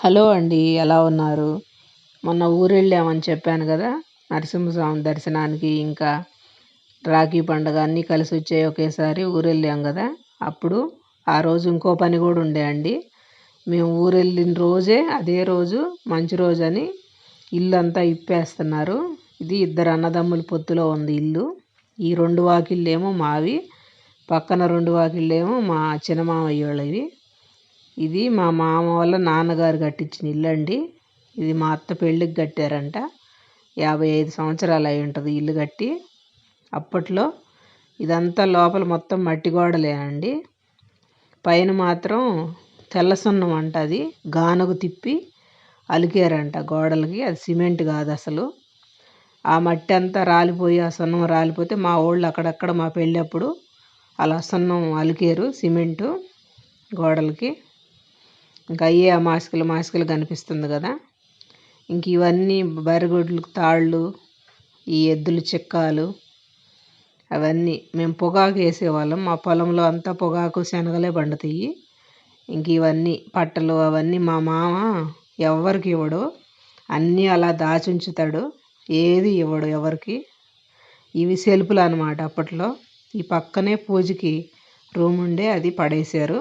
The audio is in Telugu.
హలో అండి. ఎలా ఉన్నారు? మొన్న ఊరెళ్ళామని చెప్పాను గదా! నరసింహస్వామి దర్శనానికి, ఇంకా రాఖీ పండగ అన్నీ కలిసొచ్చాయి ఒకేసారి. ఊరెళ్ళాం గదా! అప్పుడు ఆ రోజు ఇంకో పని గూడా ఉండే అండి. మేము ఊరెళ్ళిన రోజే అదే రోజు మంచి రోజని ఇల్లంతా ఇప్పేస్తున్నారు. ఇది ఇద్దరు అన్నదమ్ముల పొత్తులో ఉంది ఇల్లు. ఈ 2 వాకిళ్ళేమో మావి. పక్కన 2 వాకిళ్ళేమో మా చిన్నమామయ్యోళ్ళవి. ఇది మా మామ వాళ్ళ నాన్నగారు కట్టించిన ఇల్లండి. ఇది మా అత్త పెళ్ళికి కట్టారంట. 55 సంవత్సరాలు అయి ఉంటుంది ఇల్లు కట్టి. అప్పట్లో ఇదంతా లోపల మొత్తం మట్టి గోడలేనండి. పైన మాత్రం తెల్ల సున్నం అంట, అది గానుగ తిప్పి అలికారంట గోడలకి. అది సిమెంట్ కాదు అసలు. ఆ మట్టి అంతా రాలిపోయి, ఆ సున్నం రాలిపోతే మా వాళ్ళు అక్కడక్కడ మా పెళ్ళప్పుడు అలా సున్నం అలికారు సిమెంటు గోడలకి. ఇంకా అయ్యే ఆ మాసికలు కనిపిస్తుంది కదా. ఇంక ఇవన్నీ బరిగొడ్లకు తాళ్ళు, ఈ ఎద్దుల చిక్కాలు, అవన్నీ మేము పొగాకు వేసేవాళ్ళం. మా పొలంలో అంతా పొగాకు శనగలే పండుతాయి. ఇంక ఇవన్నీ పట్టలు అవన్నీ మా మామ ఎవరికి ఇవ్వడు, అన్నీ అలా దాచుంచుతాడు, ఏది ఇవ్వడు ఎవరికి. ఇవి సెల్పులు అనమాట అప్పట్లో. ఈ పక్కనే పూజకి రూమ్ ఉండే, అది పడేశారు.